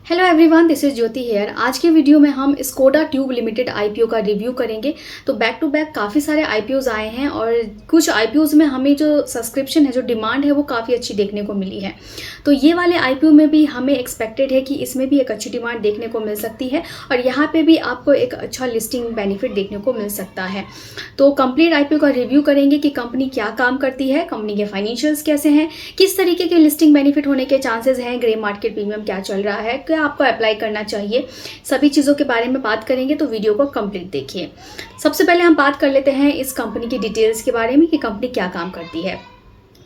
Hello everyone, this is Jyoti here. आज के video में हम स्कोडा ट्यूब लिमिटेड आईपीओ का रिव्यू करेंगे। तो बैक टू बैक काफ़ी सारे आईपीओज आए हैं और कुछ आईपीओज में हमें जो सब्सक्रिप्शन है, जो डिमांड है, वो काफ़ी अच्छी देखने को मिली है। तो ये वाले आईपीओ में भी हमें एक्सपेक्टेड है कि इसमें भी एक अच्छी डिमांड देखने को मिल सकती है और यहाँ पे भी आपको एक अच्छा लिस्टिंग बेनिफिट देखने को मिल सकता है। तो कंप्लीट आईपीओ का रिव्यू करेंगे कि कंपनी क्या काम करती है, कंपनी के फाइनेंशियल्स कैसे हैं, किस तरीके के लिस्टिंग बेनिफिट होने के चांसेस हैं, ग्रे मार्केट प्रीमियम क्या चल रहा है, क्या आपको अप्लाई करना चाहिए, सभी चीज़ों के बारे में बात करेंगे। तो वीडियो को कंप्लीट देखिए। सबसे पहले हम बात कर लेते हैं इस कंपनी की डिटेल्स के बारे में कि कंपनी क्या काम करती है।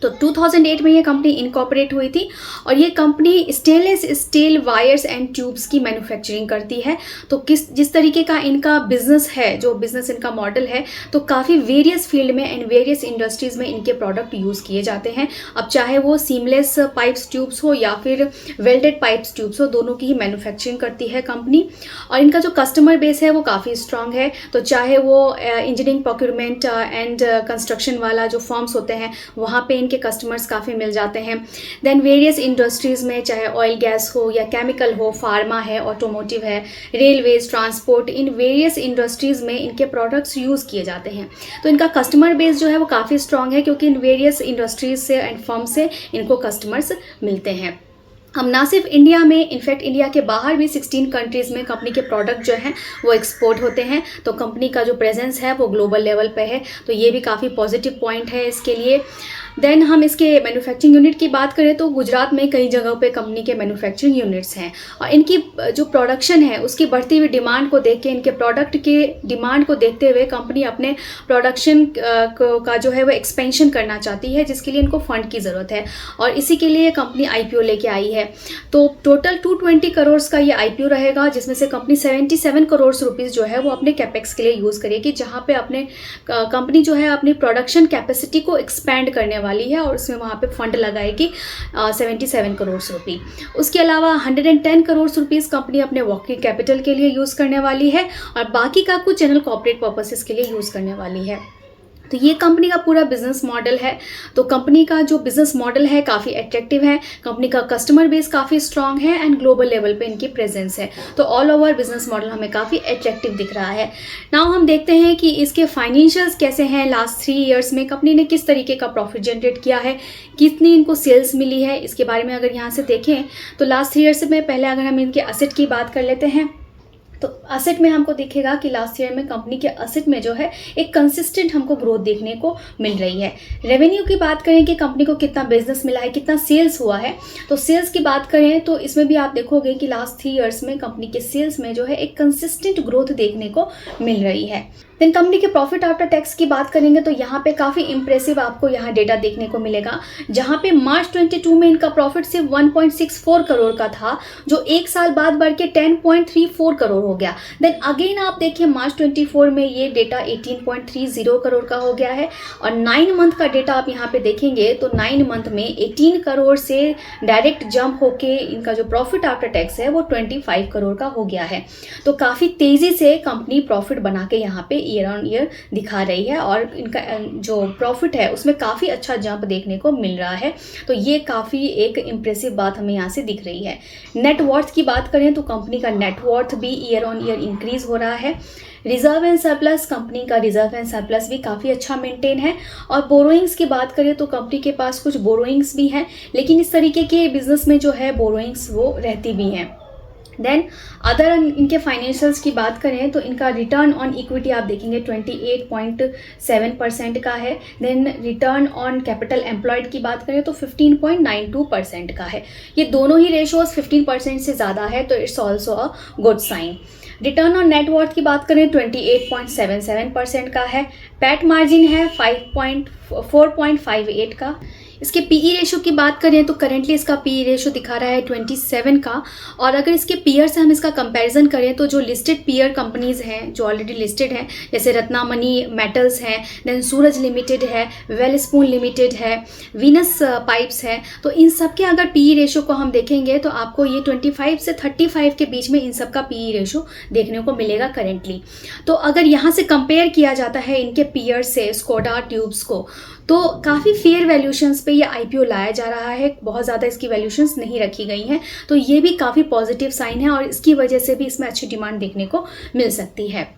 तो 2008 में ये कंपनी इनकॉर्पोरेट हुई थी और ये company stainless steel wires and tubes की मैन्युफैक्चरिंग करती है। तो जिस तरीके का इनका बिजनेस है, जो बिजनेस इनका मॉडल है, तो काफ़ी वेरियस फील्ड में एंड वेरियस इंडस्ट्रीज़ में इनके प्रोडक्ट यूज़ किए जाते हैं। अब चाहे वो सीमलेस पाइप्स ट्यूब्स हो या फिर वेल्डेड पाइप्स ट्यूब्स हो, दोनों की ही मैन्युफैक्चरिंग करती है कंपनी। और इनका जो कस्टमर बेस है वो काफ़ी स्ट्रांग है। तो चाहे वो इंजीनियरिंग प्रोक्योरमेंट एंड कंस्ट्रक्शन वाला जो फर्म्स होते हैं, वहाँ पे इनके कस्टमर्स काफ़ी मिल जाते हैं। देन वेरियस इंडस्ट्रीज़ में, चाहे ऑयल गैस हो या केमिकल हो, फार्मा है, ऑटोमोटिव है, railways, transport, in various industries में इनके प्रोडक्ट्स यूज़ किए जाते हैं। तो इनका कस्टमर बेस जो है वो काफ़ी स्ट्रांग है क्योंकि इन वेरियस इंडस्ट्रीज से एंड फर्म से इनको कस्टमर्स मिलते हैं। हम ना सिर्फ इंडिया में, इनफैक्ट इंडिया के बाहर भी 16 कंट्रीज़ में कंपनी के प्रोडक्ट जो हैं वो एक्सपोर्ट होते हैं। तो कंपनी का जो प्रेजेंस है वो ग्लोबल लेवल पे है। तो ये भी काफ़ी पॉजिटिव पॉइंट है इसके लिए। देन हम इसके मैन्युफैक्चरिंग यूनिट की बात करें तो गुजरात में कई जगहों पे कंपनी के मैन्युफैक्चरिंग यूनिट्स हैं और इनकी जो प्रोडक्शन है उसकी बढ़ती हुई डिमांड को देख के, इनके प्रोडक्ट के डिमांड को देखते हुए कंपनी अपने प्रोडक्शन का जो है वो एक्सपेंशन करना चाहती है, जिसके लिए इनको फंड की ज़रूरत है और इसी के लिए कंपनी आईपीओ लेके आई है। तो टोटल 220 करोड़ का ये आईपीओ रहेगा, जिसमें से कंपनी 77 करोड़ रुपीज़ जो है वो अपने कैपेक्स के लिए यूज़ करेगी, जहाँ पे अपने कंपनी जो है अपनी प्रोडक्शन कैपेसिटी को एक्सपैंड करने वाली है और उसमें वहाँ पे फंड लगाएगी 77 करोड़ रुपये। उसके अलावा 110 करोड़ रुपीज़ कंपनी अपने वर्किंग कैपिटल के लिए यूज़ करने वाली है और बाकी का कुछ जनरल कॉर्पोरेट पर्पसेस के लिए यूज़ करने वाली है। तो ये कंपनी का पूरा बिजनेस मॉडल है। तो कंपनी का जो बिजनेस मॉडल है काफ़ी अट्रैक्टिव है, कंपनी का कस्टमर बेस काफ़ी स्ट्रांग है एंड ग्लोबल लेवल पे इनकी प्रेजेंस है। तो ऑल ओवर बिजनेस मॉडल हमें काफ़ी अट्रैक्टिव दिख रहा है। नाउ हम देखते हैं कि इसके फाइनेंशियल्स कैसे हैं। लास्ट 3 ईयर्स में कंपनी ने किस तरीके का प्रॉफिट जनरेट किया है, कितनी इनको सेल्स मिली है, इसके बारे में अगर यहाँ से देखें तो लास्ट 3 ईयर्स में पहले अगर हम इनके असेट की बात कर लेते हैं तो असेट में हमको दिखेगा कि लास्ट ईयर में कंपनी के असेट में जो है एक कंसिस्टेंट हमको ग्रोथ देखने को मिल रही है। रेवेन्यू की बात करें कि कंपनी को कितना बिजनेस मिला है, कितना सेल्स हुआ है, तो सेल्स की बात करें तो इसमें भी आप देखोगे कि लास्ट 3 ईयर्स में कंपनी के सेल्स में जो है एक कंसिस्टेंट ग्रोथ देखने को मिल रही है। देन कंपनी के प्रॉफिट आफ्टर टैक्स की बात करेंगे तो यहाँ पे काफ़ी इंप्रेसिव आपको यहाँ डेटा देखने को मिलेगा, जहाँ पे मार्च 22 में इनका प्रॉफिट सिर्फ 1.64 करोड़ का था, जो एक साल बाद बढ़ के 10.34 करोड़ हो गया। देन अगेन आप देखिए मार्च 24 में ये डेटा 18.30 करोड़ का हो गया है और 9 मंथ का डेटा आप यहाँ पे देखेंगे तो 9 मंथ में 18 करोड़ से डायरेक्ट जंप होके इनका जो प्रॉफिट आफ्टर टैक्स है वो 25 करोड़ का हो गया है। तो काफ़ी तेज़ी से कंपनी प्रॉफिट बना के यहाँ पे ईयर ऑन ईयर दिखा रही है और इनका जो प्रॉफिट है उसमें काफ़ी अच्छा जंप देखने को मिल रहा है। तो ये काफ़ी एक इम्प्रेसिव बात हमें यहाँ से दिख रही है। नेट वर्थ की बात करें तो कंपनी का नेट वर्थ भी ईयर ऑन ईयर इंक्रीज हो रहा है। रिजर्व एंड सरप्लस, कंपनी का रिजर्व एंड सरप्लस भी काफ़ी अच्छा मेंटेन है। और बोरोइंग्स की बात करें तो कंपनी के पास कुछ बोरोइंग्स भी हैं, लेकिन इस तरीके के बिजनेस में जो है बोरोइंग्स वो रहती भी हैं। देन अदर इनके फाइनेंशियल्स की बात करें तो इनका रिटर्न ऑन इक्विटी आप देखेंगे 28.7% का है। Then return on capital employed की बात करें तो 15.92% का है। ये दोनों ही रेशोज 15% से ज़्यादा है, तो it's also a good sign. Return on net worth की बात करें 28.77% का है। पैट मार्जिन है 4.58 का। इसके पीई रेशो की बात करें तो करेंटली इसका पीई रेशो दिखा रहा है 27 का। और अगर इसके पीयर से हम इसका कंपैरिजन करें तो जो लिस्टेड पीयर कंपनीज हैं जो ऑलरेडी लिस्टेड हैं, जैसे रत्नामणि मेटल्स हैं, देन सूरज लिमिटेड है, वेलस्पून लिमिटेड है, वीनस पाइप्स है, तो इन सब के अगर पीई रेशो को हम देखेंगे तो आपको ये 25 से 35 के बीच में इन सब का पीई रेशो देखने को मिलेगा करेंटली। तो अगर यहाँ से कंपेयर किया जाता है इनके पीयर से स्कोडा ट्यूब्स को, तो काफ़ी फेयर वैल्यूशंस पे ये आईपीओ लाया जा रहा है, बहुत ज़्यादा इसकी वैल्यूशंस नहीं रखी गई हैं, तो ये भी काफ़ी पॉजिटिव साइन है और इसकी वजह से भी इसमें अच्छी डिमांड देखने को मिल सकती है।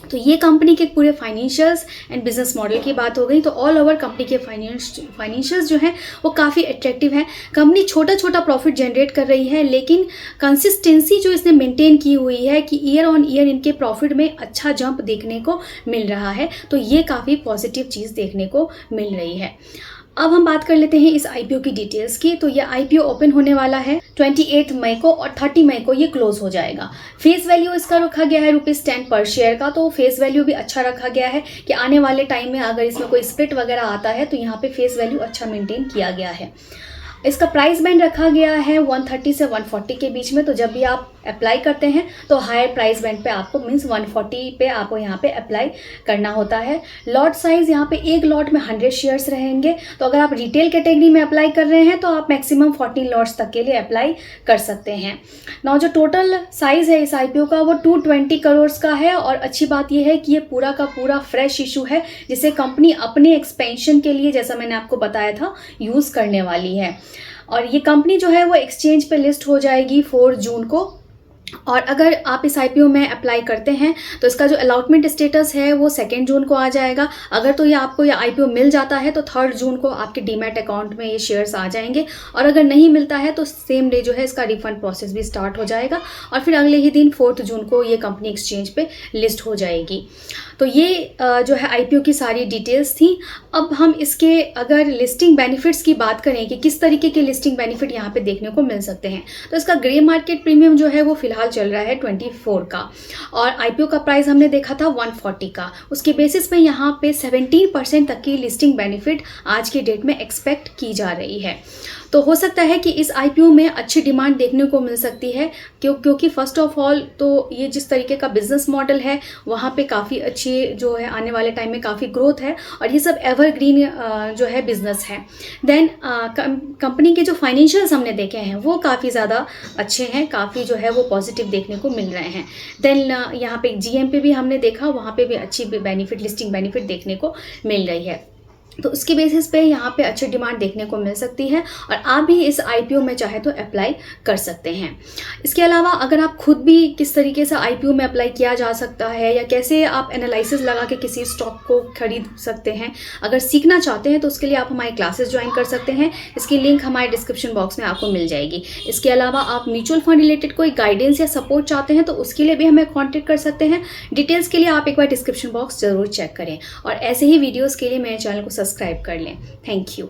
तो ये कंपनी के पूरे फाइनेंशियल्स एंड बिजनेस मॉडल की बात हो गई। तो ऑल ओवर कंपनी के फाइनेंशियल्स जो हैं वो काफ़ी अट्रैक्टिव हैं। कंपनी छोटा छोटा प्रॉफिट जनरेट कर रही है, लेकिन कंसिस्टेंसी जो इसने मेंटेन की हुई है कि ईयर ऑन ईयर इनके प्रॉफिट में अच्छा जंप देखने को मिल रहा है, तो ये काफ़ी पॉजिटिव चीज़ देखने को मिल रही है। अब हम बात कर लेते हैं इस आईपीओ की डिटेल्स की। तो ये आईपीओ ओपन होने वाला है 28 मई को और 30 मई को ये क्लोज हो जाएगा। फेस वैल्यू इसका रखा गया है ₹10 पर शेयर का, तो फेस वैल्यू भी अच्छा रखा गया है कि आने वाले टाइम में अगर इसमें कोई स्प्लिट वगैरह आता है तो यहाँ पे फेस वैल्यू अच्छा मेंटेन किया गया है। इसका प्राइस बैंड रखा गया है 130 से 140 के बीच में। तो जब भी आप अप्लाई करते हैं तो हायर प्राइस बैंड पे आपको मीन्स 140 पे आपको यहाँ पे अप्लाई करना होता है। लॉट साइज यहाँ पे एक लॉट में 100 शेयर्स रहेंगे। तो अगर आप रिटेल कैटेगरी में अप्लाई कर रहे हैं तो आप मैक्सिमम 14 लॉट्स तक के लिए अप्लाई कर सकते हैं। नाउ जो टोटल साइज है इस आईपीओ का वो 220 करोड़ का है और अच्छी बात यह है कि ये पूरा का पूरा फ्रेश इशू है जिसे कंपनी अपने एक्सपेंशन के लिए, जैसा मैंने आपको बताया था, यूज़ करने वाली है। और ये कंपनी जो है वो एक्सचेंज पे लिस्ट हो जाएगी 4 जून को। और अगर आप इस आईपीओ में अप्लाई करते हैं तो इसका जो अलॉटमेंट स्टेटस है वो 2 जून को आ जाएगा। अगर तो ये आपको ये आईपीओ मिल जाता है तो 3 जून को आपके डीमैट अकाउंट में ये शेयर्स आ जाएंगे, और अगर नहीं मिलता है तो सेम डे जो है इसका रिफंड प्रोसेस भी स्टार्ट हो जाएगा और फिर अगले ही दिन 4 जून को ये कंपनी एक्सचेंज पे लिस्ट हो जाएगी। तो ये जो है आईपीओ की सारी डिटेल्स थी। अब हम इसके अगर लिस्टिंग बेनिफिट्स की बात करें कि किस तरीके के लिस्टिंग बेनिफिट यहाँ पे देखने को मिल सकते हैं, तो इसका ग्रे मार्केट प्रीमियम जो है वो फिलहाल चल रहा है 24 का, और आईपीओ का प्राइस हमने देखा था 140 का। उसके बेसिस पे यहाँ पे 17% तक की लिस्टिंग बेनिफिट आज के डेट में एक्सपेक्ट की जा रही है। तो हो सकता है कि इस आईपीओ में अच्छी डिमांड देखने को मिल सकती है, क्योंकि फर्स्ट ऑफ ऑल तो ये जिस तरीके का बिजनेस मॉडल है वहाँ पे काफ़ी अच्छी जो है आने वाले टाइम में काफ़ी ग्रोथ है और ये सब एवरग्रीन जो है बिजनेस है। देन कंपनी के जो फाइनेंशियल्स हमने देखे हैं वो काफ़ी ज़्यादा अच्छे हैं, काफ़ी जो है वो पॉजिटिव देखने को मिल रहे हैं। देन यहाँ पे जीएम पे भी हमने देखा, वहाँ पे भी अच्छी बेनिफिट, लिस्टिंग बेनिफिट देखने को मिल रही है। तो उसके बेसिस पे यहाँ पे अच्छी डिमांड देखने को मिल सकती है और आप भी इस आईपीओ में चाहे तो अप्लाई कर सकते हैं। इसके अलावा अगर आप खुद भी किस तरीके से आईपीओ में अप्लाई किया जा सकता है या कैसे आप एनालिसिस लगा के किसी स्टॉक को खरीद सकते हैं, अगर सीखना चाहते हैं तो उसके लिए आप हमारी क्लासेस ज्वाइन कर सकते हैं। इसकी लिंक हमारे डिस्क्रिप्शन बॉक्स में आपको मिल जाएगी। इसके अलावा आप म्यूचुअल फंड रिलेटेड कोई गाइडेंस या सपोर्ट चाहते हैं तो उसके लिए भी हमें कॉन्टेक्ट कर सकते हैं। डिटेल्स के लिए आप एक बार डिस्क्रिप्शन बॉक्स जरूर चेक करें और ऐसे ही वीडियोज़ के लिए मेरे चैनल को सब्सक्राइब कर लें। Thank you.